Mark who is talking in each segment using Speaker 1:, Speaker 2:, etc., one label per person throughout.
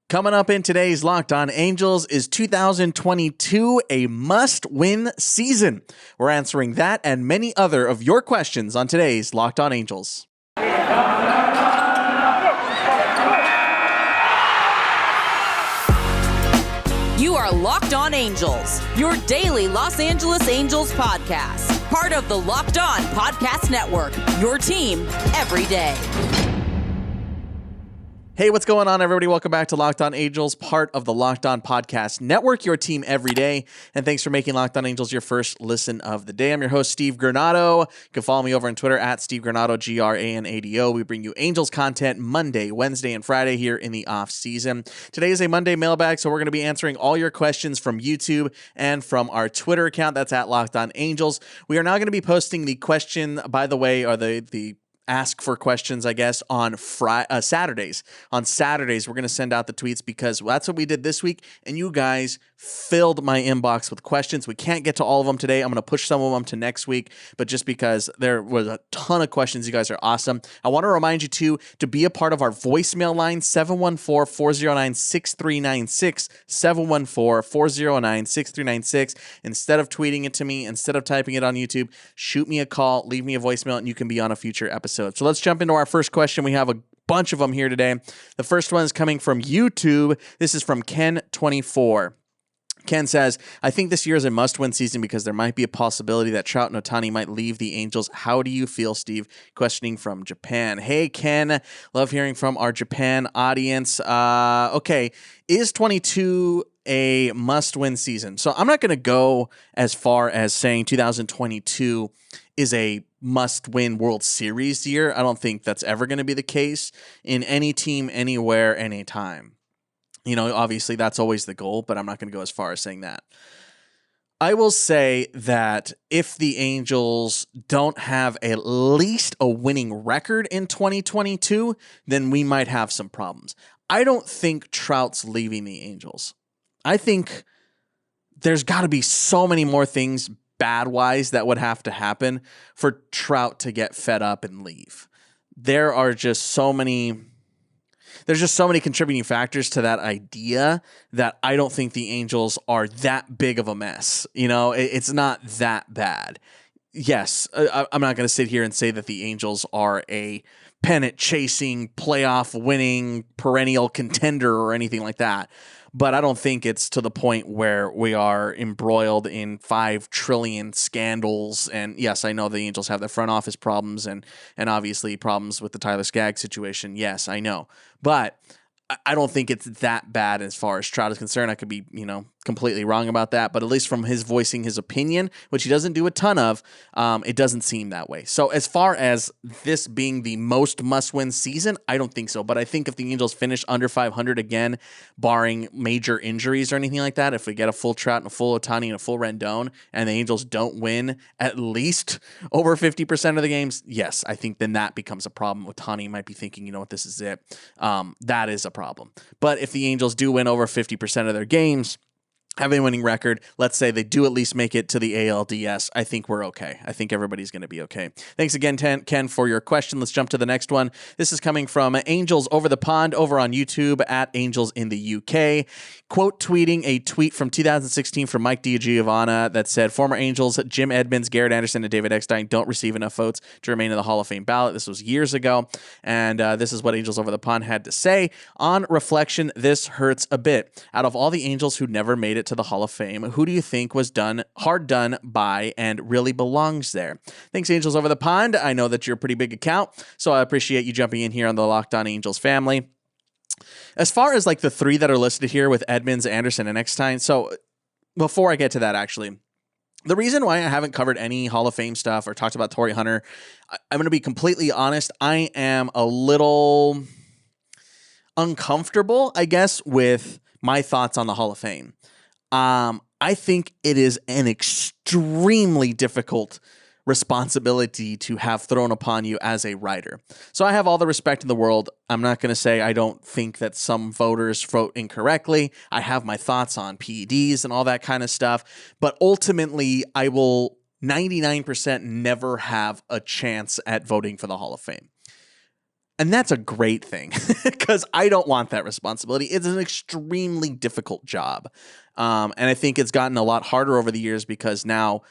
Speaker 1: Coming up in today's Locked On Angels, is 2022 a must-win season? We're answering that and many other of your questions on today's Locked On Angels.
Speaker 2: You are Locked On Angels, your daily Los Angeles Angels podcast. Part of the Locked On Podcast Network, your team every day.
Speaker 1: Hey, what's going on, everybody? Welcome back to Locked On Angels, part of the Locked On Podcast Network, your team every day. And thanks for making Locked On Angels your first listen of the day. I'm your host, Steve Granado. You can follow me over on Twitter at Steve Granado, Granado. We bring you Angels content Monday, Wednesday, and Friday here in the off season. Today is a Monday mailbag, so we're going to be answering all your questions from YouTube and from our Twitter account. That's at Locked On Angels. We are now going to be posting the question, by the way, or the ask for questions, I guess, on Saturdays. On Saturdays, we're going to send out the tweets because that's what we did this week, and you guys filled my inbox with questions. We can't get to all of them today. I'm going to push some of them to next week, but just because there was a ton of questions, you guys are awesome. I want to remind you, too, to be a part of our voicemail line, 714-409-6396, 714-409-6396. Instead of tweeting it to me, instead of typing it on YouTube, shoot me a call, leave me a voicemail, and you can be on a future episode. So let's jump into our first question. We have a bunch of them here today. The first one is coming from YouTube. This is from Ken24. Ken says, I think this year is a must-win season because there might be a possibility that Trout and Ohtani might leave the Angels. How do you feel, Steve? Questioning from Japan. Hey, Ken. Love hearing from our Japan audience. Okay. Is 22 a must-win season? So I'm not going to go as far as saying 2022 is a must-win World Series year. I don't think that's ever going to be the case in any team, anywhere, anytime. You know, obviously that's always the goal, but I'm not going to go as far as saying that. I will say that if the Angels don't have at least a winning record in 2022, then we might have some problems. I don't think Trout's leaving the Angels. I think there's got to be so many more things bad-wise that would have to happen for Trout to get fed up and leave. There's just so many contributing factors to that idea that I don't think the Angels are that big of a mess. You know, it's not that bad. Yes, I'm not going to sit here and say that the Angels are a pennant-chasing, playoff-winning, perennial contender or anything like that. But I don't think it's to the point where we are embroiled in 5 trillion scandals. And yes, I know the Angels have their front office problems and obviously problems with the Tyler Skaggs situation. Yes, I know. But I don't think it's that bad as far as Trout is concerned. I could be, completely wrong about that, but at least from his voicing his opinion, which he doesn't do a ton of, it doesn't seem that way. So as far as this being the most must-win season, I don't think so. But I think if the Angels finish under 500 again, barring major injuries or anything like that, if we get a full Trout and a full Ohtani and a full Rendon, and the Angels don't win at least over 50% of the games, yes, I think then that becomes a problem. Ohtani might be thinking, this is it. That is a problem. But if the Angels do win over 50% of their games, have a winning record, let's say they do at least make it to the ALDS, I think we're okay. I think everybody's going to be okay. Thanks again, Ken, for your question. Let's jump to the next one. This is coming from Angels Over the Pond over on YouTube at Angels in the UK. Quote tweeting a tweet from 2016 from Mike Giovanna that said, former Angels Jim Edmonds, Garrett Anderson, and David Eckstein don't receive enough votes to remain in the Hall of Fame ballot. This was years ago, and this is what Angels Over the Pond had to say. On reflection, this hurts a bit. Out of all the Angels who never made it to the Hall of Fame, who do you think was hard done by and really belongs there? Thanks, Angels Over the Pond. I know that you're a pretty big account, so I appreciate you jumping in here on the Locked On Angels family. As far as like the 3 that are listed here with Edmonds, Anderson, and Eckstein, so before I get to that, actually, the reason why I haven't covered any Hall of Fame stuff or talked about Torrey Hunter, I'm going to be completely honest, I am a little uncomfortable, I guess, with my thoughts on the Hall of Fame. I think it is an extremely difficult responsibility to have thrown upon you as a writer. So I have all the respect in the world. I'm not going to say I don't think that some voters vote incorrectly. I have my thoughts on PEDs and all that kind of stuff. But ultimately, I will 99% never have a chance at voting for the Hall of Fame. And that's a great thing because I don't want that responsibility. It's an extremely difficult job. And I think it's gotten a lot harder over the years because now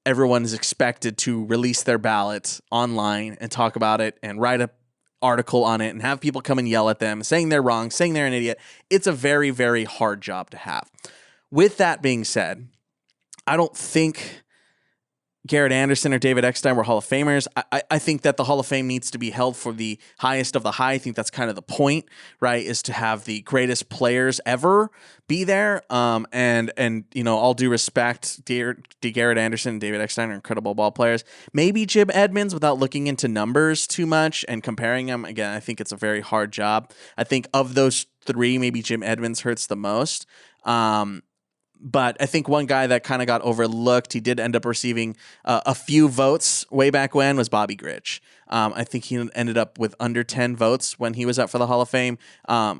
Speaker 1: everyone is expected to release their ballot online and talk about it and write an article on it and have people come and yell at them, saying they're wrong, saying they're an idiot. It's a very, very hard job to have. With that being said, I don't think Garrett Anderson or David Eckstein were Hall of Famers. I think that the Hall of Fame needs to be held for the highest of the high. I think that's kind of the point, right? Is to have the greatest players ever be there. And all due respect, Garrett Anderson and David Eckstein are incredible ball players. Maybe Jim Edmonds, without looking into numbers too much and comparing them. Again, I think it's a very hard job. I think of those three, maybe Jim Edmonds hurts the most. But I think one guy that kind of got overlooked, he did end up receiving a few votes way back when, was Bobby Grich. I think he ended up with under 10 votes when he was up for the Hall of Fame,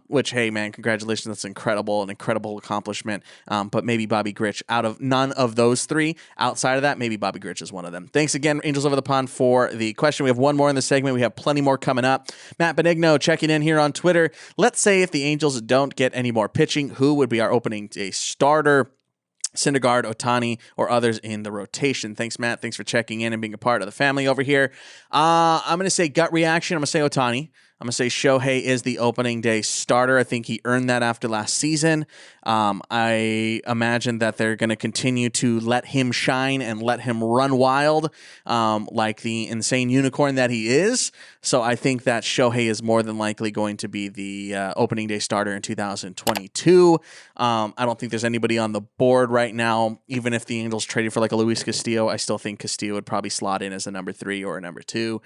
Speaker 1: which, hey, man, congratulations. That's incredible, an incredible accomplishment. But maybe Bobby Grich, out of none of those three, outside of that, maybe Bobby Grich is one of them. Thanks again, Angels Over the Pond, for the question. We have one more in the segment. We have plenty more coming up. Matt Benigno checking in here on Twitter. Let's say if the Angels don't get any more pitching, who would be our opening day starter? Syndergaard, Ohtani, or others in the rotation. Thanks, Matt. Thanks for checking in and being a part of the family over here. I'm going to say gut reaction. I'm going to say Ohtani. I'm going to say Shohei is the opening day starter. I think he earned that after last season. I imagine that they're going to continue to let him shine and let him run wild like the insane unicorn that he is. So I think that Shohei is more than likely going to be the opening day starter in 2022. I don't think there's anybody on the board right now. Even if the Angels traded for like a Luis Castillo, I still think Castillo would probably slot in as a number 3 or a number 2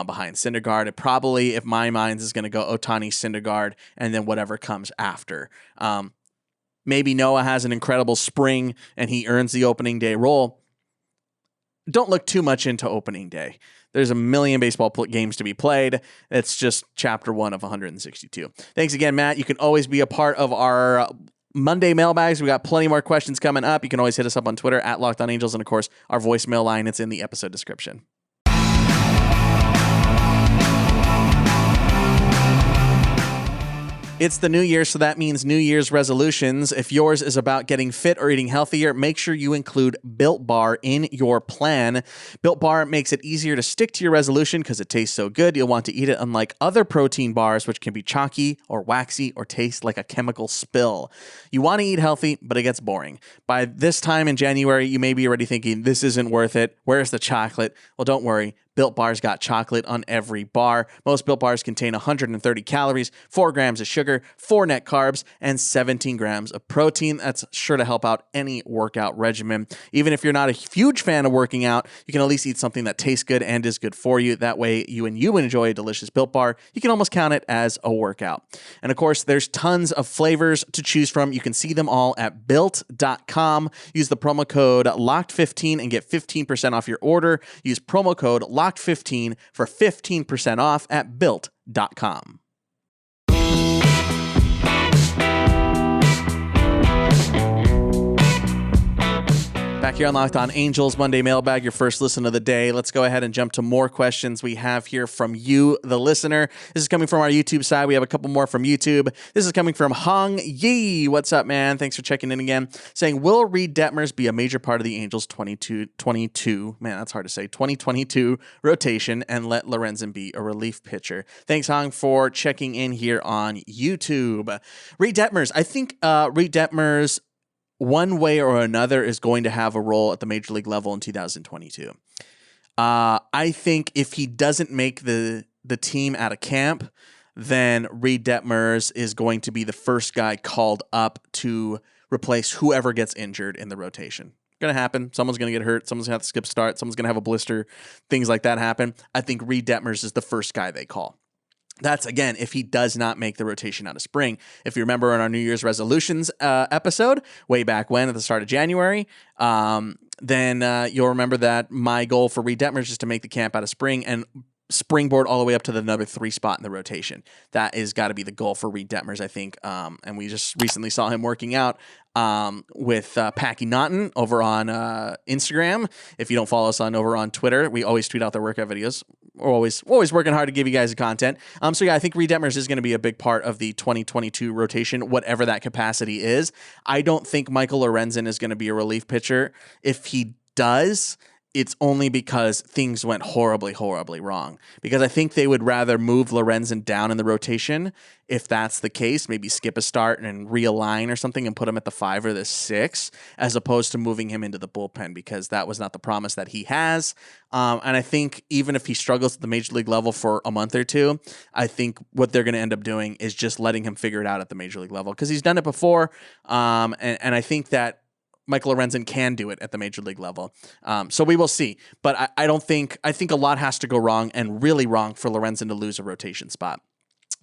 Speaker 1: behind Syndergaard. It probably, if my mind is going to go Ohtani, Syndergaard, and then whatever comes after. Maybe Noah has an incredible spring and he earns the opening day role. Don't look too much into opening day. There's a million baseball games to be played. It's just chapter 1 of 162. Thanks again, Matt. You can always be a part of our Monday mailbags. We got plenty more questions coming up. You can always hit us up on Twitter at Locked On Angels, and of course, our voicemail line. It's in the episode description. It's the new year, so that means New Year's resolutions. If yours is about getting fit or eating healthier, make sure you include Built Bar in your plan. Built Bar makes it easier to stick to your resolution because it tastes so good. You'll want to eat it, unlike other protein bars, which can be chalky or waxy or taste like a chemical spill. You want to eat healthy, but it gets boring. By this time in January, you may be already thinking, this isn't worth it. Where's the chocolate? Well, don't worry. Built Bar's got chocolate on every bar. Most Built Bars contain 130 calories, 4 grams of sugar, 4 net carbs, and 17 grams of protein. That's sure to help out any workout regimen. Even if you're not a huge fan of working out, you can at least eat something that tastes good and is good for you. That way, you enjoy a delicious Built Bar. You can almost count it as a workout. And of course, there's tons of flavors to choose from. You can see them all at Built.com. Use the promo code LOCKED15 and get 15% off your order. Use promo code LOCKED15 for 15% off at Built.com. Back here on Locked On Angels, Monday Mailbag, your first listen of the day. Let's go ahead and jump to more questions we have here from you, the listener. This is coming from our YouTube side. We have a couple more from YouTube. This is coming from Hong Yi. What's up, man? Thanks for checking in again. Saying, will Reid Detmers be a major part of the Angels 2022, man, that's hard to say, 2022 rotation, and let Lorenzen be a relief pitcher? Thanks, Hong, for checking in here on YouTube. Reid Detmers. I think Reid Detmers, one way or another, is going to have a role at the major league level in 2022. I think if he doesn't make the team out of camp, then Reid Detmers is going to be the first guy called up to replace whoever gets injured in the rotation. Going to happen. Someone's going to get hurt. Someone's going to have to skip start. Someone's going to have a blister. Things like that happen. I think Reid Detmers is the first guy they call. That's, again, if he does not make the rotation out of spring. If you remember in our New Year's resolutions episode, way back when, at the start of January, then you'll remember that my goal for Reid Detmers is to make the camp out of spring and springboard all the way up to the number 3 spot in the rotation. That is got to be the goal for Reid Detmers, I think. And we just recently saw him working out with Packy Naughton over on Instagram. If you don't follow us over on Twitter, we always tweet out their workout videos. we're always working hard to give you guys the content. So yeah, I think Reid Detmers is going to be a big part of the 2022 rotation, whatever that capacity is. I don't think Michael Lorenzen is going to be a relief pitcher. If he does, it's only because things went horribly, horribly wrong. Because I think they would rather move Lorenzen down in the rotation. If that's the case, maybe skip a start and realign or something and put him at the 5 or the 6, as opposed to moving him into the bullpen, because that was not the promise that he has. And I think even if he struggles at the major league level for a month or two, I think what they're going to end up doing is just letting him figure it out at the major league level, because he's done it before. And I think that Michael Lorenzen can do it at the major league level. So we will see. But I think a lot has to go wrong, and really wrong, for Lorenzen to lose a rotation spot.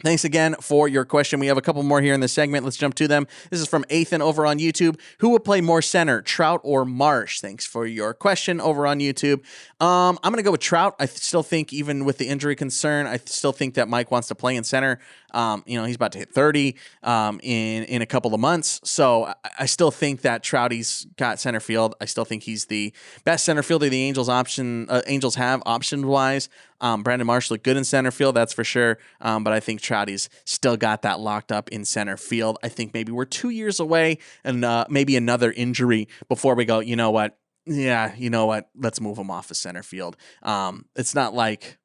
Speaker 1: Thanks again for your question. We have a couple more here in this segment. Let's jump to them. This is from Ethan over on YouTube. Who will play more center, Trout or Marsh? Thanks for your question over on YouTube. I'm going to go with Trout. I still think, even with the injury concern, I still think that Mike wants to play in center. He's about to hit 30 in a couple of months. So I still think that Trouty's got center field. I still think he's the best center fielder the Angels have option-wise. Brandon Marsh looked good in center field, that's for sure. But I think Trouty's still got that locked up in center field. I think maybe we're 2 years away, and maybe another injury before we go, you know what? Yeah, you know what? Let's move him off of center field. It's not like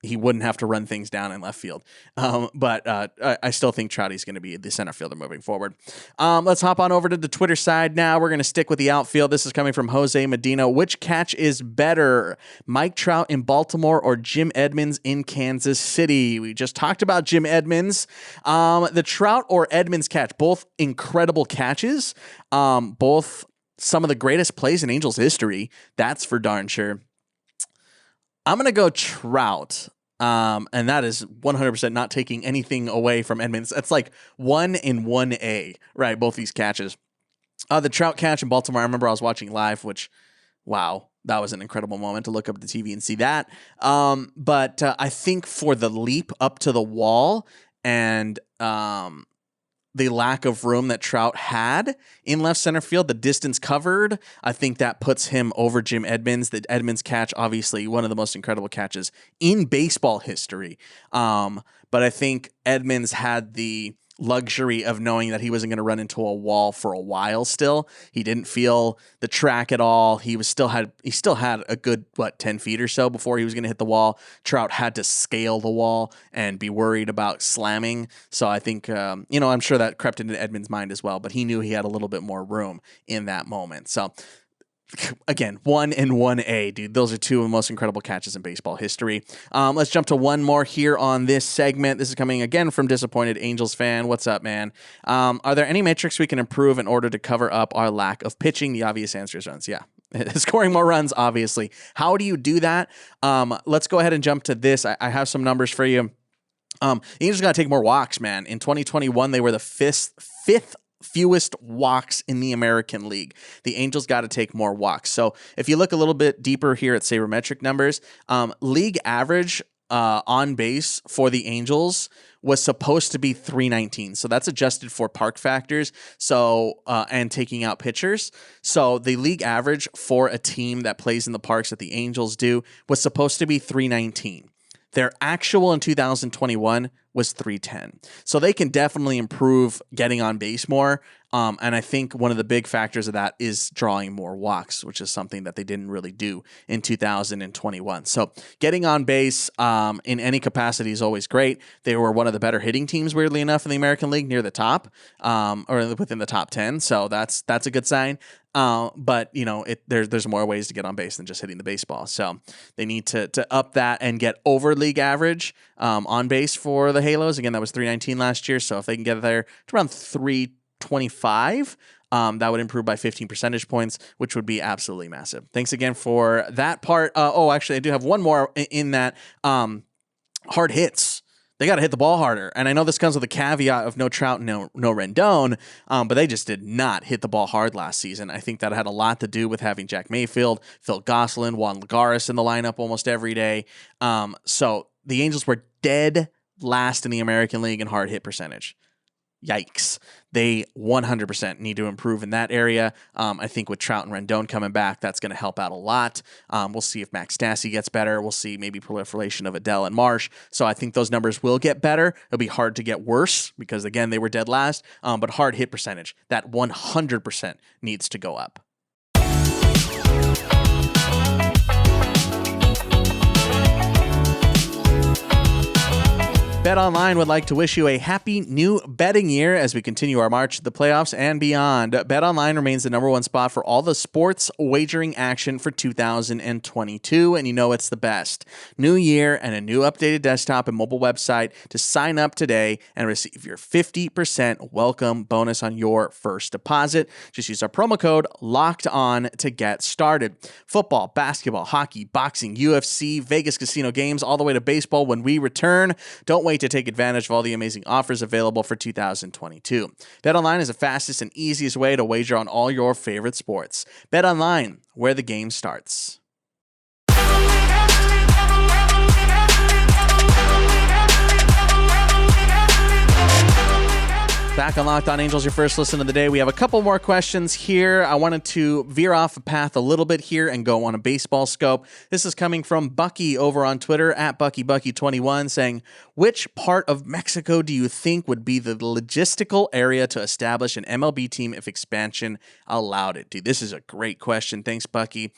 Speaker 1: he wouldn't have to run things down in left field. But I still think Trouty's going to be the center fielder moving forward. Let's hop on over to the Twitter side now. We're going to stick with the outfield. This is coming from Jose Medina. Which catch is better, Mike Trout in Baltimore or Jim Edmonds in Kansas City? We just talked about Jim Edmonds. The Trout or Edmonds catch, both incredible catches. Both some of the greatest plays in Angels history. That's for darn sure. I'm going to go Trout, and that is 100% not taking anything away from Edmonds. That's like 1 in 1A, right? Both these catches. The Trout catch in Baltimore, I remember I was watching live, which, wow, that was an incredible moment to look up at the TV and see that. But I think for the leap up to the wall and the lack of room that Trout had in left center field, the distance covered, I think that puts him over Jim Edmonds. The Edmonds catch, obviously one of the most incredible catches in baseball history. But I think Edmonds had the luxury of knowing that he wasn't going to run into a wall for a while still. He didn't feel the track at all. He still had a good, 10 feet or so before he was going to hit the wall. Trout had to scale the wall and be worried about slamming. So I think, I'm sure that crept into Edmonds' mind as well, but he knew he had a little bit more room in that moment. So again, 1 in 1A, dude. Those are two of the most incredible catches in baseball history. Let's jump to one more here on this segment. This is coming again from Disappointed Angels fan. What's up, man? Are there any metrics we can improve in order to cover up our lack of pitching? The obvious answer is runs. Yeah. Scoring more runs, obviously. How do you do that? Let's go ahead and jump to this. I have some numbers for you. The Angels got to take more walks, man. In 2021, they were the fifth fewest walks in the American League. The Angels got to take more walks. So if you look a little bit deeper here at sabermetric numbers, league average on base for the Angels was supposed to be 319. So that's adjusted for park factors. So and taking out pitchers. So the league average for a team that plays in the parks that the Angels do was supposed to be 319. Their actual in 2021 was 310. So they can definitely improve getting on base more. And I think one of the big factors of that is drawing more walks, which is something that they didn't really do in 2021. So getting on base in any capacity is always great. They were one of the better hitting teams, weirdly enough, in the American League, near the top or within the top 10. So that's a good sign. But there's more ways to get on base than just hitting the baseball. So they need to up that and get over league average on base for the Halos. Again, that was 319 last year. So if they can get there to around 325, that would improve by 15 percentage points, which would be absolutely massive. Thanks again for that part. Actually, I do have one more in that. Hard hits. They got to hit the ball harder. And I know this comes with a caveat of no Trout, no Rendon, but they just did not hit the ball hard last season. I think that had a lot to do with having Jack Mayfield, Phil Gosselin, Juan Lagares in the lineup almost every day. So the Angels were dead last in the American League in hard hit percentage. yikes. They 100% need to improve in that area. I think with Trout and Rendon coming back, that's going to help out a lot. We'll see if Max Stassi gets better. We'll see maybe proliferation of Adele and Marsh. So I think those numbers will get better. It'll be hard to get worse because, again, they were dead last. But hard hit percentage, that 100% needs to go up. BetOnline would like to wish you a happy new betting year as we continue our march to the playoffs and beyond. BetOnline remains the number one spot for all the sports wagering action for 2022, and you know it's the best. New year and a new updated desktop and mobile website to sign up today and receive your 50% welcome bonus on your first deposit. Just use our promo code LOCKEDON to get started. Football, basketball, hockey, boxing, UFC, Vegas casino games, all the way to baseball when we return. Don't wait to take advantage of all the amazing offers available for 2022. BetOnline is the fastest and easiest way to wager on all your favorite sports. BetOnline, where the game starts. Back on Locked On Angels, your first listen of the day. We have a couple more questions here. I wanted to veer off a path a little bit here and go on a baseball scope. This is coming from Bucky over on Twitter at BuckyBucky21 saying, which part of Mexico do you think would be the logistical area to establish an MLB team if expansion allowed it? Dude, this is a great question. Thanks, Bucky.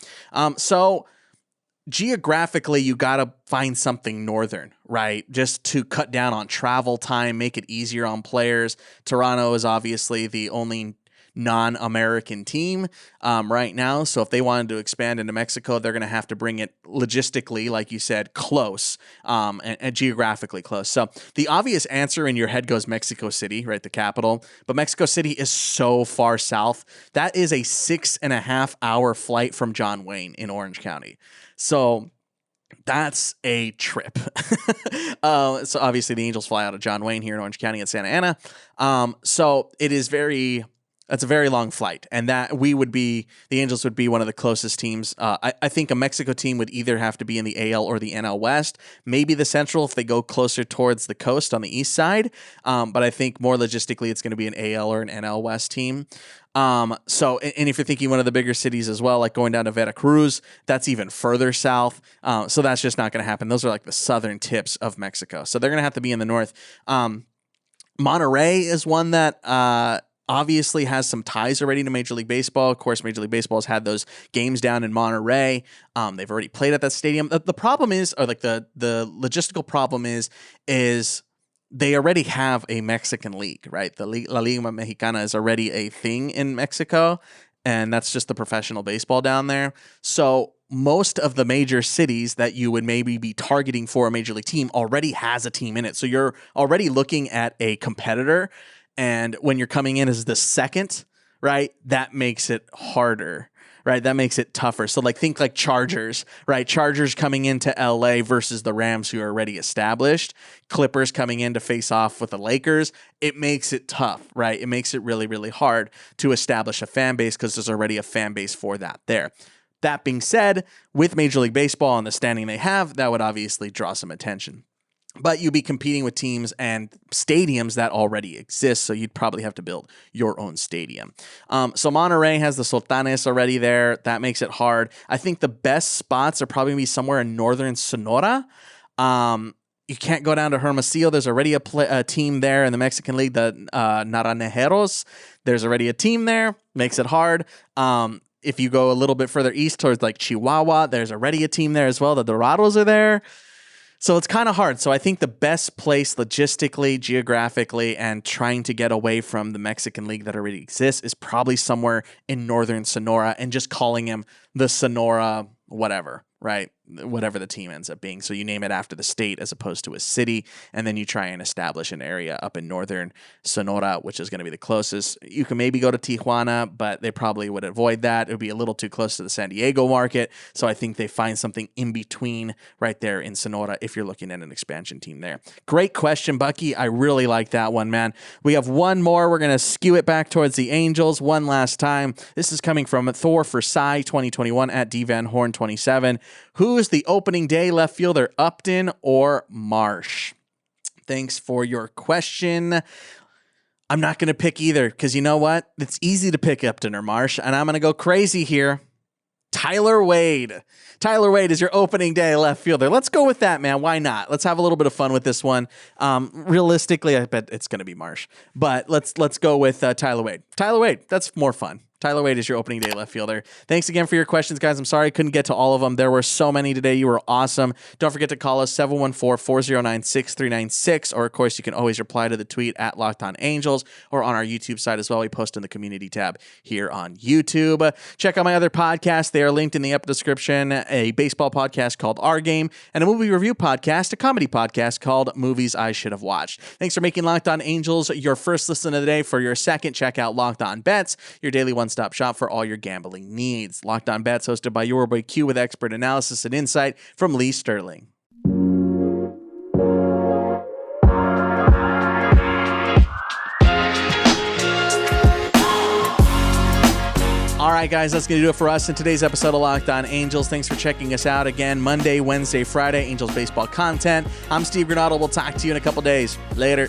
Speaker 1: Geographically, you got to find something northern, right? Just to cut down on travel time, make it easier on players. Toronto is obviously the only non-American team right now. So if they wanted to expand into Mexico, they're going to have to bring it logistically, like you said, close and geographically close. So the obvious answer in your head goes Mexico City, right? The capital. But Mexico City is so far south. That is a 6.5 hour flight from John Wayne in Orange County. So that's a trip. So obviously the Angels fly out of John Wayne here in Orange County at Santa Ana. So it is that's a very long flight, and that the Angels would be one of the closest teams. I think a Mexico team would either have to be in the AL or the NL West, maybe the Central if they go closer towards the coast on the east side. But I think more logistically, it's going to be an AL or an NL West team. And if you're thinking one of the bigger cities as well, like going down to Veracruz, that's even further south. So that's just not going to happen. Those are like the southern tips of Mexico. So they're going to have to be in the north. Monterrey is one that, obviously has some ties already to Major League Baseball. Of course, Major League Baseball has had those games down in Monterrey. They've already played at that stadium. The problem is, or like the logistical problem is they already have a Mexican league, right? The La Liga Mexicana is already a thing in Mexico, and that's just the professional baseball down there. So most of the major cities that you would maybe be targeting for a major league team already has a team in it. So you're already looking at a competitor. And when you're coming in as the second, right, that makes it harder, right? That makes it tougher. So think like Chargers, right? Chargers coming into LA versus the Rams who are already established. Clippers coming in to face off with the Lakers. It makes it tough, right? It makes it really, really hard to establish a fan base because there's already a fan base for that there. That being said, with Major League Baseball and the standing they have, that would obviously draw some attention. But you'd be competing with teams and stadiums that already exist, so you'd probably have to build your own stadium. So Monterrey has the Sultanes already there. That makes it hard. I think the best spots are probably going to be somewhere in northern Sonora. You can't go down to Hermosillo. There's already a team there in the Mexican League, the Naranjeros. There's already a team there. Makes it hard. If you go a little bit further east towards like Chihuahua, there's already a team there as well. The Dorados are there. So it's kind of hard. So I think the best place logistically, geographically, and trying to get away from the Mexican League that already exists is probably somewhere in northern Sonora and just calling him the Sonora whatever, right? Whatever the team ends up being. So you name it after the state as opposed to a city, and then you try and establish an area up in northern Sonora, which is going to be the closest. You can maybe go to Tijuana, but they probably would avoid that. It would be a little too close to the San Diego market. So I think they find something in between right there in Sonora if you're looking at an expansion team there. Great question, Bucky. I really like that one, man. We have one more. We're going to skew it back towards the Angels one last time. This is coming from Thor for Cy 2021 at DVanHorn27. Who is the opening day left fielder, Upton or Marsh? Thanks for your question. I'm not going to pick either because you know what? It's easy to pick Upton or Marsh, and I'm going to go crazy here. Tyler Wade. Tyler Wade is your opening day left fielder. Let's go with that, man. Why not? Let's have a little bit of fun with this one. Realistically, I bet it's going to be Marsh, but let's go with Tyler Wade. Tyler Wade, that's more fun. Tyler Wade is your opening day left fielder. Thanks again for your questions, guys. I'm sorry I couldn't get to all of them. There were so many today. You were awesome. Don't forget to call us 714-409-6396, or of course, you can always reply to the tweet at Locked On Angels or on our YouTube site as well. We post in the community tab here on YouTube. Check out my other podcasts. They are linked in the episode description. A baseball podcast called Our Game and a movie review podcast, a comedy podcast called Movies I Should Have Watched. Thanks for making Locked On Angels your first listen of the day. For your second, check out Locked On Bets, your daily one-stop shop for all your gambling needs. Locked On Bets, hosted by your boy Q, with expert analysis and insight from Lee Sterling. All right, guys, that's going to do it for us in today's episode of Locked On Angels. Thanks for checking us out again. Monday, Wednesday, Friday, Angels baseball content. I'm Steve Granado. We'll talk to you in a couple days. Later.